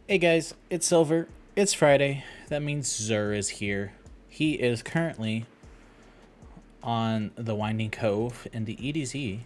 Hey guys, it's Silver. It's Friday. That means Xur is here. He is currently on the Winding Cove in the EDZ,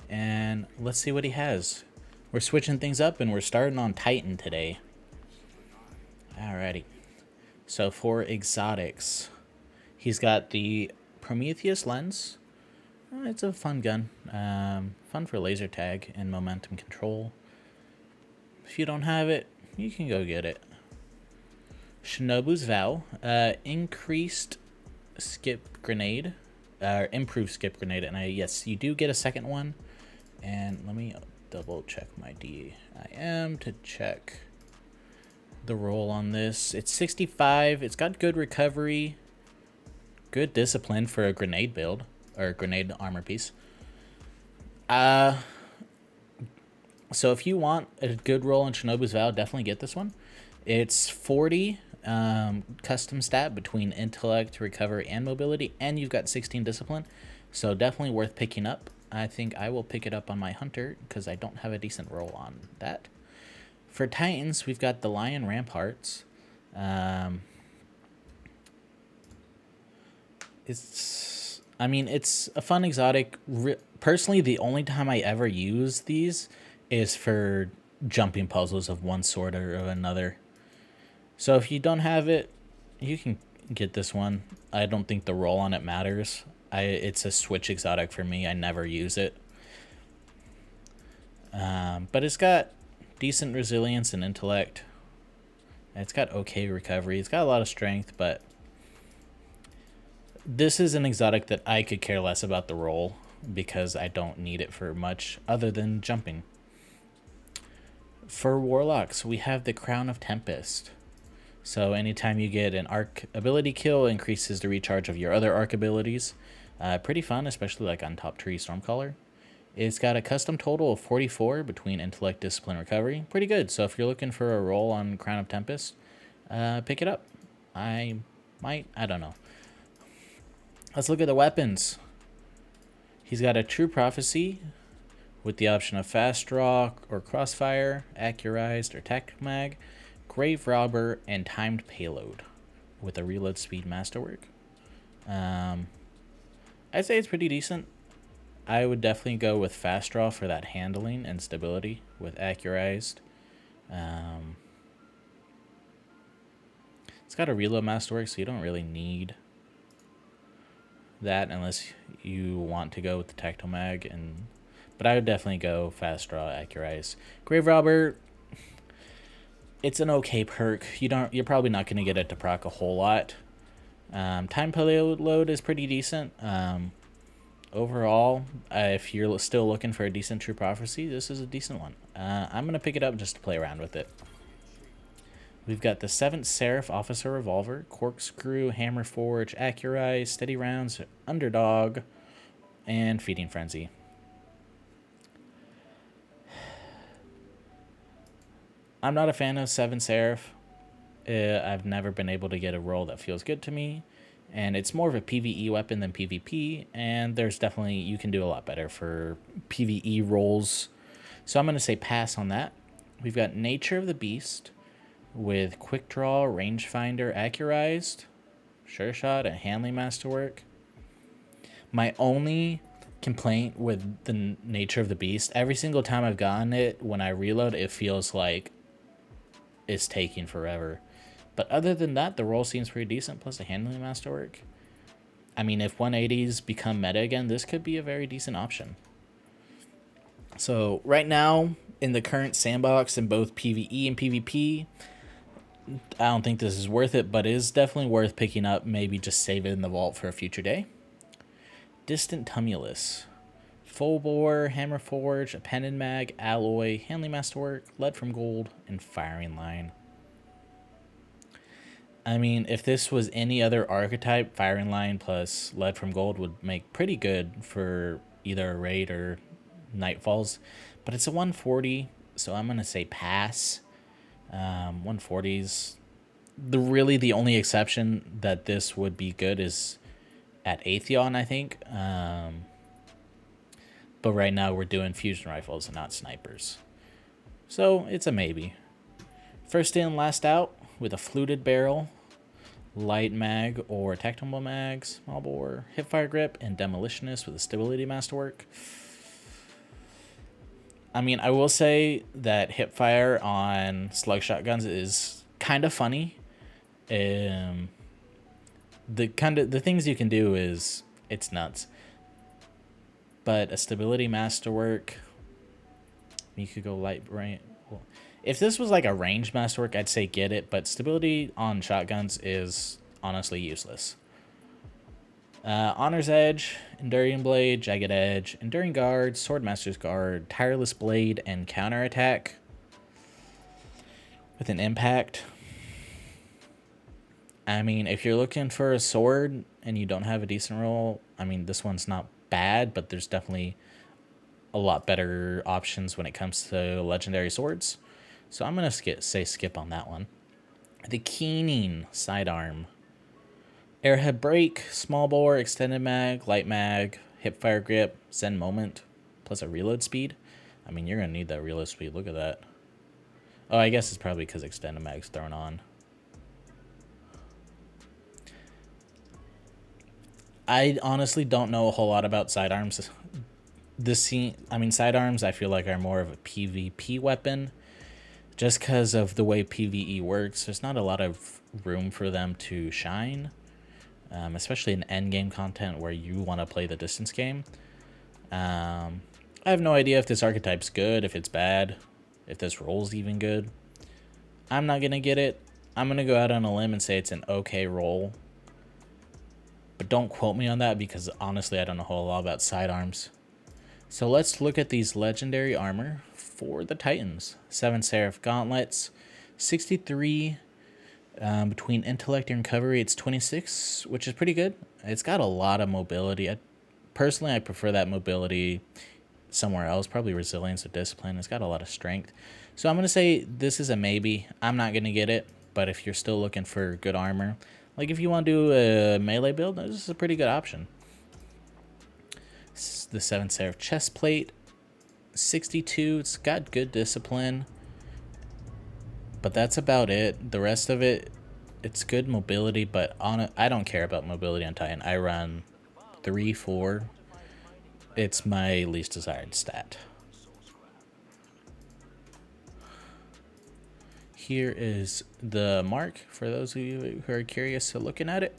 and let's see what he has. We're switching things up and we're starting on Titan today. Alrighty. So for exotics, he's got the Prometheus lens. It's a fun gun. Fun for laser tag and momentum control. If you don't have it, you can go get it. Shinobu's Vow, increased skip grenade, improved skip grenade, and yes, you do get a second one. And let me double check my DIM to check the roll on this. It's 65. It's got good recovery, good discipline for a grenade build or grenade armor piece. So if you want a good roll on Shinobu's Vow, definitely get this one. It's 40 custom stat between intellect, recovery, and mobility, and you've got 16 discipline, so definitely worth picking up. I think I will pick it up on my hunter because I don't have a decent roll on that. For Titans, we've got the Lion Ramparts. It's a fun exotic. Personally, the only time I ever use these is for jumping puzzles of one sort or another. So if you don't have it, you can get this one. I don't think the roll on it matters. It's a switch exotic for me. I never use it. But it's got decent resilience and intellect. It's got okay recovery. It's got a lot of strength, but this is an exotic that I could care less about the roll because I don't need it for much other than jumping. For Warlocks, we have the Crown of Tempest. So anytime you get an arc ability kill, increases the recharge of your other arc abilities. Pretty fun, especially like on Top Tree Stormcaller. It's got a custom total of 44 between intellect, discipline, recovery. Pretty good. So if you're looking for a roll on Crown of Tempest, pick it up. I don't know. Let's look at the weapons. He's got a True Prophecy with the option of Fast Draw or Crossfire, Accurized or Tactic Mag, Grave Robber, and Timed Payload with a reload speed masterwork. I'd say it's pretty decent. I would definitely go with Fast Draw for that handling and stability with Accurized. It's got a reload masterwork, so you don't really need that unless you want to go with the Tactile Mag. But I would definitely go Fast Draw, Accurize. Grave Robber, it's an okay perk. You're probably not going to get it to proc a whole lot. Time Payload is pretty decent. Overall, if you're still looking for a decent True Prophecy, this is a decent one. I'm going to pick it up just to play around with it. We've got the 7th Serif Officer Revolver, Corkscrew, Hammer Forge, Accurize, Steady Rounds, Underdog, and Feeding Frenzy. I'm not a fan of 7 Serif. I've never been able to get a roll that feels good to me. And it's more of a PvE weapon than PvP. And there's definitely, you can do a lot better for PvE rolls. So I'm going to say pass on that. We've got Nature of the Beast with Quick Draw, Rangefinder, Accurized, Sure Shot, and Handling Masterwork. My only complaint with the Nature of the Beast, every single time I've gotten it, when I reload, it feels like it's taking forever. But other than that, the roll seems pretty decent, plus the handling masterwork. I mean, if 180s become meta again, this could be a very decent option. So right now, in the current sandbox in both PvE and PvP, I don't think this is worth it, but it is definitely worth picking up. Maybe just save it in the vault for a future day. Distant Tumulus. Full Bore, Hammer Forge, Appended Mag, Alloy, Handling Masterwork, Lead from Gold, and Firing Line. I mean, if this was any other archetype, Firing Line plus Lead from Gold would make pretty good for either a raid or Nightfalls. But it's a 140, so I'm going to say pass. 140s. The only exception that this would be good is at Atheon, I think. But right now we're doing fusion rifles and not snipers. So it's a maybe. First in, last out with a fluted barrel, light mag or tactical mag, small bore, hipfire grip, and demolitionist with a stability masterwork. I mean, I will say that hipfire on slug shotguns is kind of funny. The things you can do is it's nuts. But a stability masterwork, you could go light range. Well, if this was like a ranged masterwork, I'd say get it, but stability on shotguns is honestly useless. Honor's Edge, Enduring Blade, Jagged Edge, Enduring Guard, Swordmaster's Guard, Tireless Blade, and Counterattack with an impact. I mean, if you're looking for a sword and you don't have a decent roll, I mean, this one's not bad, but there's definitely a lot better options when it comes to legendary swords. So I'm going to say skip on that one. The Keening Sidearm. Airhead Break, Small Bore, Extended Mag, Light Mag, Hipfire Grip, Zen Moment, plus a reload speed. I mean, you're going to need that reload speed. Look at that. Oh, I guess it's probably because Extended Mag's thrown on. I honestly don't know a whole lot about sidearms. Sidearms I feel like are more of a PvP weapon. Just because of the way PvE works, there's not a lot of room for them to shine. Especially in endgame content where you want to play the distance game. I have no idea if this archetype's good, if it's bad, if this roll's even good. I'm not going to get it. I'm going to go out on a limb and say it's an okay roll. But don't quote me on that because honestly I don't know a whole lot about sidearms. So let's look at these legendary armor for the Titans. 7 Serif gauntlets, 63 between intellect and recovery. It's 26, which is pretty good. It's got a lot of mobility. Personally, I prefer that mobility somewhere else, probably resilience or discipline. It's got a lot of strength. So I'm going to say this is a maybe. I'm not going to get it, but if you're still looking for good armor, like if you want to do a melee build, this is a pretty good option. This is the 7 Serif chest plate, 62. It's got good discipline, but that's about it. The rest of it, it's good mobility, but I don't care about mobility on Titan. I run 3, 4. It's my least desired stat. Here is the mark for those of you who are curious to looking at it.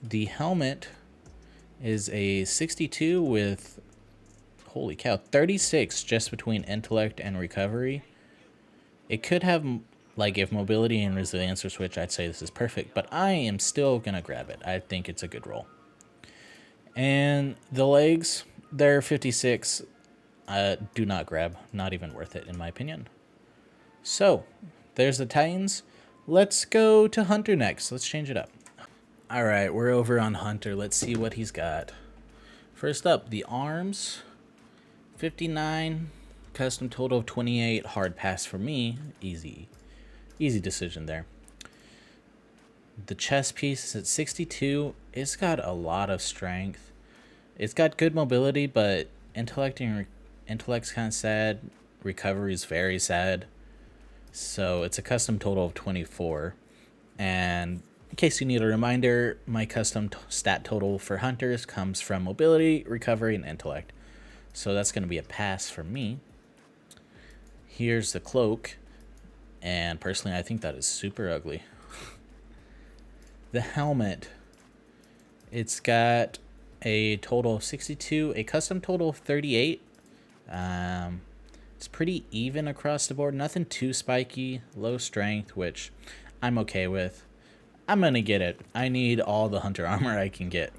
The helmet is a 62 with, holy cow, 36 just between intellect and recovery. It could have, like, if mobility and resilience are switched, I'd say this is perfect, but I am still going to grab it. I think it's a good roll. And the legs, they're 56. Do not grab. Not even worth it, in my opinion. So, there's the Titans. Let's go to Hunter next. Let's change it up. Alright, we're over on Hunter. Let's see what he's got. First up, the arms. 59. Custom total of 28. Hard pass for me. Easy decision there. The chest piece is at 62. It's got a lot of strength. It's got good mobility, but intellect's kind of sad. Recovery is very sad. So it's a custom total of 24. And in case you need a reminder, my custom stat total for hunters comes from mobility, recovery, and intellect. So that's going to be a pass for me. Here's the cloak. And personally, I think that is super ugly. The helmet. It's got a total of 62, a custom total of 38. It's pretty even across the board. Nothing too spiky. Low strength, which I'm okay with. I'm going to get it. I need all the hunter armor I can get.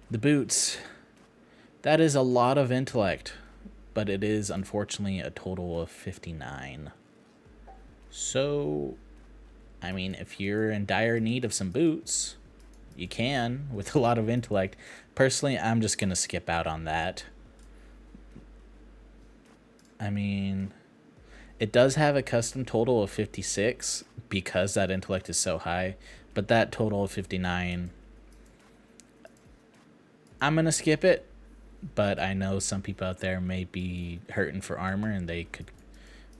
The boots. That is a lot of intellect, but it is unfortunately a total of 59. So, I mean, if you're in dire need of some boots, you can with a lot of intellect. Personally, I'm just going to skip out on that. I mean, it does have a custom total of 56 because that intellect is so high, but that total of 59, I'm going to skip it, but I know some people out there may be hurting for armor and they could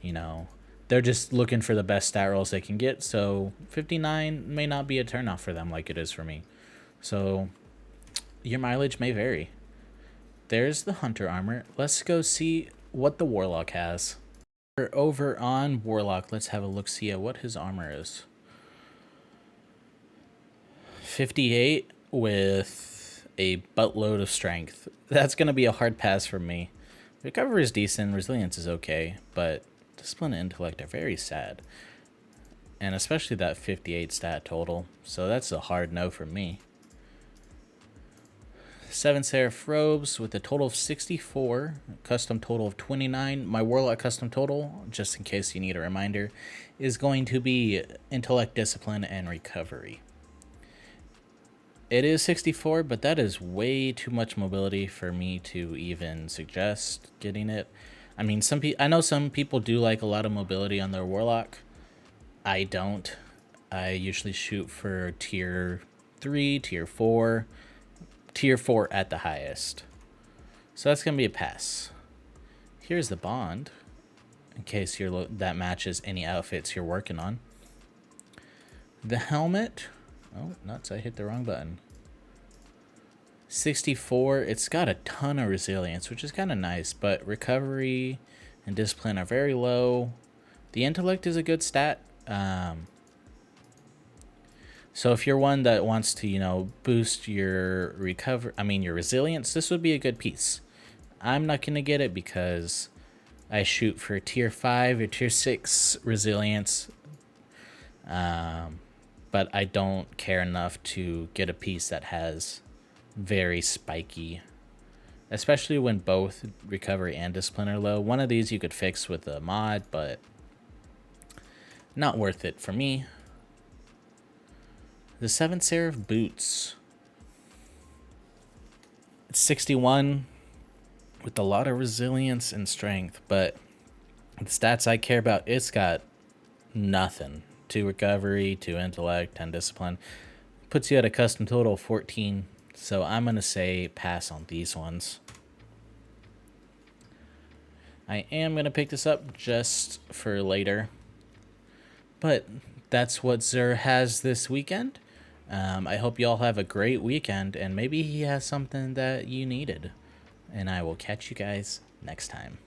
you know, they're just looking for the best stat rolls they can get. So 59 may not be a turnoff for them like it is for me. So your mileage may vary. There's the hunter armor. Let's go see what the warlock has. Over on Warlock, let's have a look see at what his armor is. 58 with a buttload of strength. That's going to be a hard pass for me. Recovery is decent, resilience is okay, but discipline and intellect are very sad. And especially that 58 stat total. So that's a hard no for me. 7 Serif robes with a total of 64, custom total of 29. My Warlock custom total, just in case you need a reminder, is going to be intellect, discipline, and recovery. It is 64, but that is way too much mobility for me to even suggest getting it. I mean, I know some people do like a lot of mobility on their Warlock. I don't. I usually shoot for tier 3, tier 4. Tier 4 at the highest. So that's going to be a pass. Here's the bond, in case that matches any outfits you're working on. The helmet. Oh, nuts, I hit the wrong button. 64. It's got a ton of resilience, which is kind of nice, but recovery and discipline are very low. The intellect is a good stat. So if you're one that wants to, boost your your resilience, this would be a good piece. I'm not going to get it because I shoot for tier 5 or tier 6 resilience. But I don't care enough to get a piece that has very spiky, especially when both recovery and discipline are low. One of these you could fix with a mod, but not worth it for me. The 7 Serif boots. It's 61 with a lot of resilience and strength, but the stats I care about, it's got nothing. 2 recovery, 2 intellect, 10 discipline. Puts you at a custom total of 14, so I'm going to say pass on these ones. I am going to pick this up just for later, but that's what Xur has this weekend. I hope y'all have a great weekend, and maybe he has something that you needed. And I will catch you guys next time.